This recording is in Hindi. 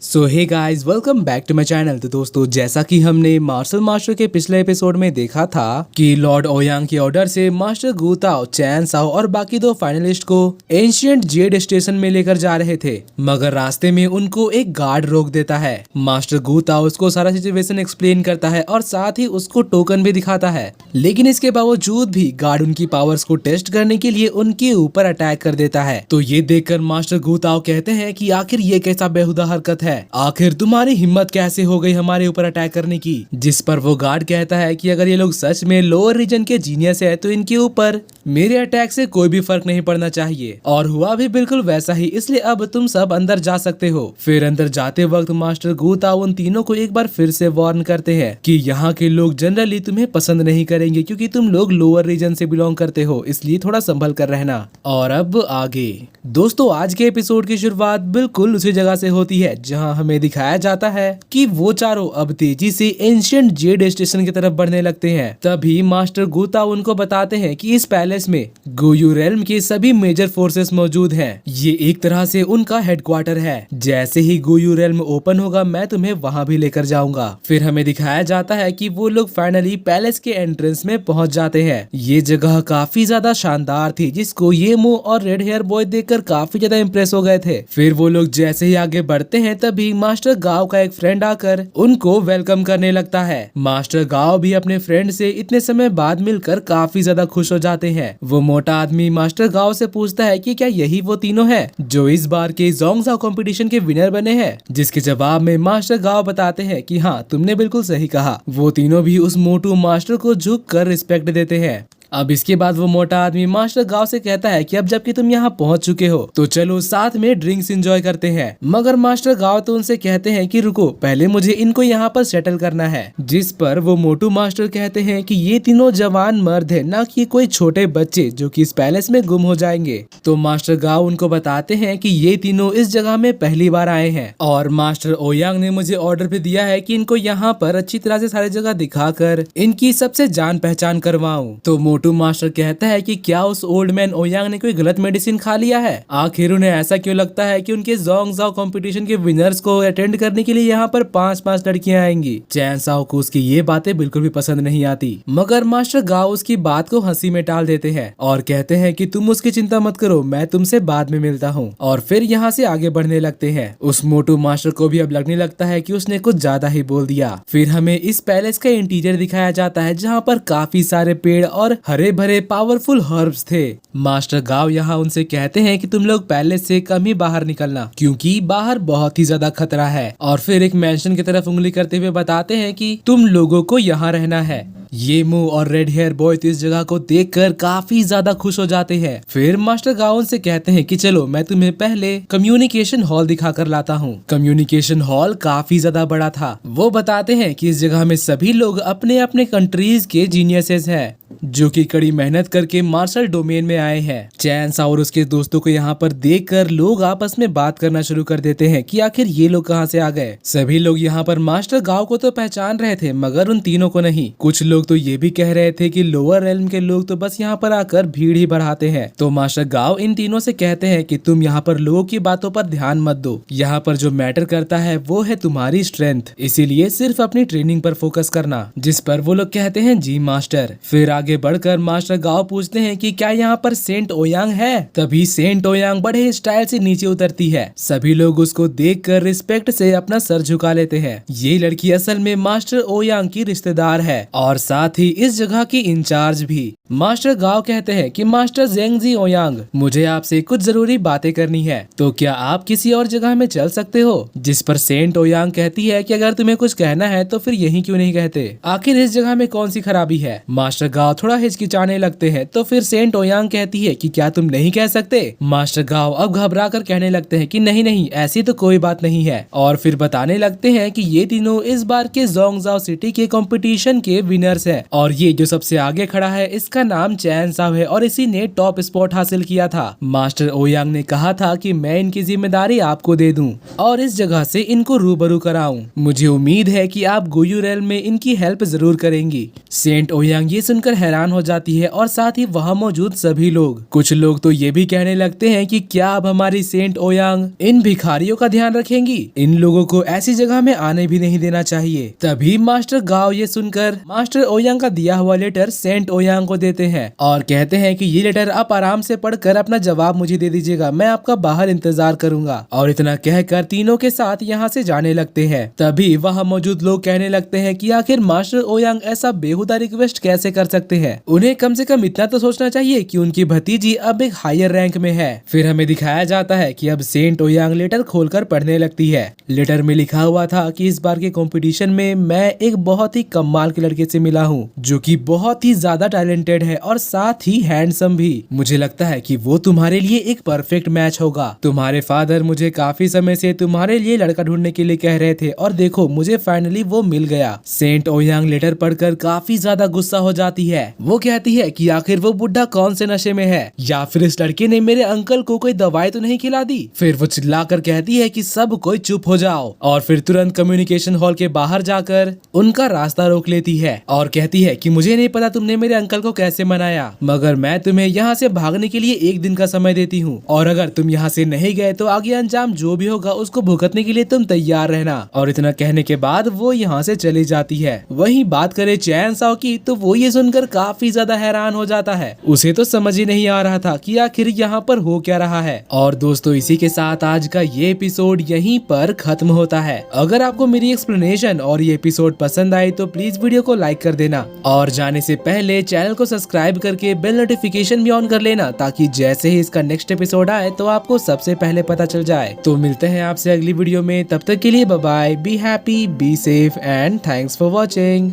So hey guys, welcome back to my channel. तो दोस्तों, जैसा कि हमने मार्शल मास्टर के पिछले एपिसोड में देखा था कि लॉर्ड ओयांग के ऑर्डर से मास्टर गू ताओ, चैन साओ और बाकी दो फाइनलिस्ट को एंशिएंट जेड स्टेशन में लेकर जा रहे थे, मगर रास्ते में उनको एक गार्ड रोक देता है। मास्टर गू ताओ उसको सारा सिचुएशन एक्सप्लेन करता है और साथ ही उसको टोकन भी दिखाता है, लेकिन इसके बावजूद भी गार्ड उनकी पावर्स को टेस्ट करने के लिए उनके ऊपर अटैक कर देता है। तो ये देखकर मास्टर गू ताओ कहते हैं कि आखिर ये कैसा बेहुदा हरकत है, आखिर तुम्हारी हिम्मत कैसे हो गई हमारे ऊपर अटैक करने की। जिस पर वो गार्ड कहता है कि अगर ये लोग सच में लोअर रीजन के जीनियस है तो इनके ऊपर मेरे अटैक से कोई भी फर्क नहीं पड़ना चाहिए, और हुआ भी बिल्कुल वैसा ही, इसलिए अब तुम सब अंदर जा सकते हो। फिर अंदर जाते वक्त मास्टर गू ताओ उन तीनों को एक बार फिर से वार्न करते हैं कि यहाँ के लोग जनरली तुम्हें पसंद नहीं करेंगे क्योंकि तुम लोग लोअर रीजन से बिलोंग करते हो, इसलिए थोड़ा संभल कर रहना। और अब आगे दोस्तों, आज के एपिसोड की शुरुआत बिल्कुल उसी जगह से होती है जहाँ हमें दिखाया जाता है कि वो चारों अब तेजी से एंशिएंट जेड स्टेशन की तरफ बढ़ने लगते हैं। तभी मास्टर गू ताओ उनको बताते हैं कि इस पैलेस में गोयू रेल्म के सभी मेजर फोर्सेस मौजूद हैं। ये एक तरह से उनका हेडक्वार्टर है। जैसे ही गोयू रेल्म ओपन होगा मैं तुम्हें वहाँ भी लेकर जाऊंगा। फिर हमें दिखाया जाता है कि वो लोग फाइनली पैलेस के एंट्रेंस में पहुँच जाते हैं। ये जगह काफी ज्यादा शानदार थी, जिसको ये मुंह और रेड हेयर बॉय देखकर काफी ज्यादा इम्प्रेस हो गए थे। फिर वो लोग जैसे ही आगे बढ़ते हैं तभी मास्टर गाओ का एक फ्रेंड आकर उनको वेलकम करने लगता है। मास्टर गाओ भी अपने फ्रेंड से इतने समय बाद मिलकर काफी ज्यादा खुश हो जाते हैं। वो मोटा आदमी मास्टर गाओ से पूछता है कि क्या यही वो तीनों हैं जो इस बार के जोंगजाओ कंपटीशन के विनर बने हैं, जिसके जवाब में मास्टर गाओ बताते हैं कि हाँ, तुमने बिल्कुल सही कहा। वो तीनों भी उस मोटू मास्टर को झुक कर रिस्पेक्ट देते हैं। अब इसके बाद वो मोटा आदमी मास्टर गांव से कहता है कि अब जबकि तुम यहाँ पहुँच चुके हो तो चलो साथ में ड्रिंक्स एंजॉय करते हैं। मगर मास्टर गांव तो उनसे कहते हैं कि रुको, पहले मुझे इनको यहाँ पर सेटल करना है। जिस पर वो मोटू मास्टर कहते हैं कि ये तीनों जवान मर्द है, ना कि कोई छोटे बच्चे जो कि इस पैलेस में गुम हो जाएंगे। तो मास्टर गांव उनको बताते हैं कि ये तीनों इस जगह में पहली बार आए हैं और मास्टर ओयांग ने मुझे ऑर्डर भी दिया है कि इनको यहाँ पर अच्छी तरह से सारी जगह दिखाकर इनकी सबसे जान पहचान करवाऊं। तो मोटू मास्टर कहता है कि क्या उस ओल्ड मैन ओयांग ने कोई गलत मेडिसिन खा लिया है? आखिर उन्हें ऐसा क्यों लगता है कि उनके जोंगजाओ कंपटीशन के विनर्स को अटेंड करने के लिए यहाँ पर 5-5 लड़कियां आएंगी? चैन साओ को उसकी ये बातें बिल्कुल भी पसंद नहीं आती, मगर मास्टर गाओ उसकी बात को हंसी में टाल देते हैं और कहते हैं कि तुम उसकी चिंता मत करो, मैं तुमसे बाद में मिलता हूँ। और फिर यहाँ से आगे बढ़ने लगते हैं। उस मोटू मास्टर को भी अब लगने लगता है कि उसने कुछ ज्यादा ही बोल दिया। फिर हमें इस पैलेस का इंटीरियर दिखाया जाता है जहाँ पर काफी सारे पेड़ और हरे भरे पावरफुल हर्ब्स थे। मास्टर गाओ यहाँ उनसे कहते हैं कि तुम लोग पैलेस से कम ही बाहर निकलना क्योंकि बाहर बहुत ही ज्यादा खतरा है। और फिर एक मेंशन की तरफ उंगली करते हुए बताते हैं कि तुम लोगों को यहाँ रहना है। ये मुंह और रेड हेयर बॉय तो इस जगह को देखकर काफी ज्यादा खुश हो जाते हैं। फिर मास्टर गाओ से कहते हैं कि चलो मैं तुम्हें पहले कम्युनिकेशन हॉल दिखाकर लाता हूँ। कम्युनिकेशन हॉल काफी ज्यादा बड़ा था। वो बताते हैं कि इस जगह में सभी लोग अपने अपने कंट्रीज के जीनियसेस हैं जो कि कड़ी मेहनत करके मार्शल डोमेन में आए हैं। चैन साओ और उसके दोस्तों को यहाँ पर देखकर लोग आपस में बात करना शुरू कर देते हैं कि आखिर ये लोग कहाँ से आ गए। सभी लोग यहाँ पर मास्टर गाओ को तो पहचान रहे थे मगर उन तीनों को नहीं। कुछ लोग तो ये भी कह रहे थे कि लोअर रेल्म के लोग तो बस यहाँ पर आकर भीड़ ही बढ़ाते हैं। तो मास्टर गाओ इन तीनों से कहते हैं कि तुम यहाँ पर लोगों की बातों पर ध्यान मत दो, यहाँ पर जो मैटर करता है वो है तुम्हारी स्ट्रेंथ, इसीलिए सिर्फ अपनी ट्रेनिंग पर फोकस करना। जिस पर वो लोग कहते हैं जी मास्टर। फिर आगे बढ़कर मास्टर गाओ पूछते हैं कि क्या यहाँ पर सेंट ओयांग है? तभी सेंट ओयांग बड़े स्टाइल से नीचे उतरती है। सभी लोग उसको देखकर रिस्पेक्ट से अपना सर झुका लेते हैं। ये लड़की असल में मास्टर ओयांग की रिश्तेदार है और साथ ही इस जगह की इंचार्ज भी। मास्टर गाओ कहते हैं कि मास्टर जेंगजी ओयांग, मुझे आपसे कुछ जरूरी बातें करनी है, तो क्या आप किसी और जगह में चल सकते हो? जिस पर सेंट ओयांग कहती है कि अगर तुम्हें कुछ कहना है तो फिर यही क्यों नहीं कहते, आखिर इस जगह में कौन सी खराबी है? मास्टर गाओ थोड़ा हिचकिचाने लगते हैं तो फिर सेंट ओयांग कहती है कि क्या तुम नहीं कह सकते? मास्टर गाओ अब घबरा कर कहने लगते हैं कि नहीं नहीं, ऐसी तो कोई बात नहीं है। और फिर बताने लगते हैं कि ये तीनों इस बार के जोंगजाओ सिटी के कंपटीशन के विनर्स हैं और ये जो सबसे आगे खड़ा है इसका जिसका नाम चैन साव है और इसी ने टॉप स्पॉट हासिल किया था। मास्टर ओयांग ने कहा था कि मैं इनकी जिम्मेदारी आपको दे दूं और इस जगह से इनको रूबरू कराऊं। मुझे उम्मीद है कि आप गुयू रेल में इनकी हेल्प जरूर करेंगी। सेंट ओयांग ये सुनकर हैरान हो जाती है और साथ ही वहाँ मौजूद सभी लोग, कुछ लोग तो ये भी कहने लगते हैं कि क्या अब हमारी सेंट ओयांग इन भिखारियों का ध्यान रखेंगी? इन लोगों को ऐसी जगह में आने भी नहीं देना चाहिए। तभी मास्टर गाओ ये सुनकर मास्टर ओयांग का दिया हुआ लेटर सेंट ओयांग को देते हैं और कहते हैं कि ये लेटर आप आराम से पढ़कर अपना जवाब मुझे दे दीजिएगा, मैं आपका बाहर इंतजार करूंगा। और इतना कहकर तीनों के साथ यहाँ से जाने लगते हैं। तभी वहाँ मौजूद लोग कहने लगते हैं कि आखिर मास्टर ओयांग ऐसा बेहुदा रिक्वेस्ट कैसे कर सकते हैं? उन्हें कम से कम इतना तो सोचना चाहिए कि उनकी भतीजी अब एक हायर रैंक में है। फिर हमें दिखाया जाता है कि अब सेंट ओयांग लेटर खोलकर पढ़ने लगती है। लेटर में लिखा हुआ था कि इस बार के कंपटीशन में मैं एक बहुत ही कमाल के लड़के से मिला हूँ जो कि बहुत ही ज्यादा टैलेंटेड है और साथ ही हैंडसम भी। मुझे लगता है कि वो तुम्हारे लिए एक परफेक्ट मैच होगा। तुम्हारे फादर मुझे काफी समय से तुम्हारे लिए लड़का ढूंढने के लिए कह रहे थे और देखो मुझे फाइनली वो मिल गया। सेंट ओयांग लेटर पढ़कर काफी ज्यादा गुस्सा हो जाती है। वो कहती है कि आखिर वो बुढ़ा कौन से नशे में है या फिर इस लड़के ने मेरे अंकल को कोई दवाई तो नहीं खिला दी। फिर वो चिल्लाकर कहती है कि सब कोई चुप हो जाओ और फिर तुरंत कम्युनिकेशन हॉल के बाहर जाकर उनका रास्ता रोक लेती है और कहती है कि मुझे नहीं पता तुमने मेरे अंकल को कैसे मनाया, मगर मैं तुम्हें यहाँ से भागने के लिए 1 दिन का समय देती हूँ और अगर तुम यहाँ से नहीं गए तो आगे अंजाम जो भी होगा उसको भुगतने के लिए तुम तैयार रहना। और इतना कहने के बाद वो यहाँ से चली जाती है। वहीं बात करे चैन साओ की तो वो ये सुनकर काफी ज्यादा हैरान हो जाता है। उसे तो समझ ही नहीं आ रहा था कि आखिर यहाँ पर हो क्या रहा है। और दोस्तों इसी के साथ आज का ये एपिसोड यहीं पर खत्म होता है। अगर आपको मेरी एक्सप्लेनेशन और ये एपिसोड पसंद आए तो प्लीज वीडियो को लाइक कर देना और जाने से पहले चैनल को सब्सक्राइब करके बेल नोटिफिकेशन भी ऑन कर लेना ताकि जैसे ही इसका नेक्स्ट एपिसोड आए तो आपको सबसे पहले पता चल जाए। तो मिलते हैं आपसे अगली वीडियो में, तब तक के लिए bye bye, be happy, be safe and thanks for watching.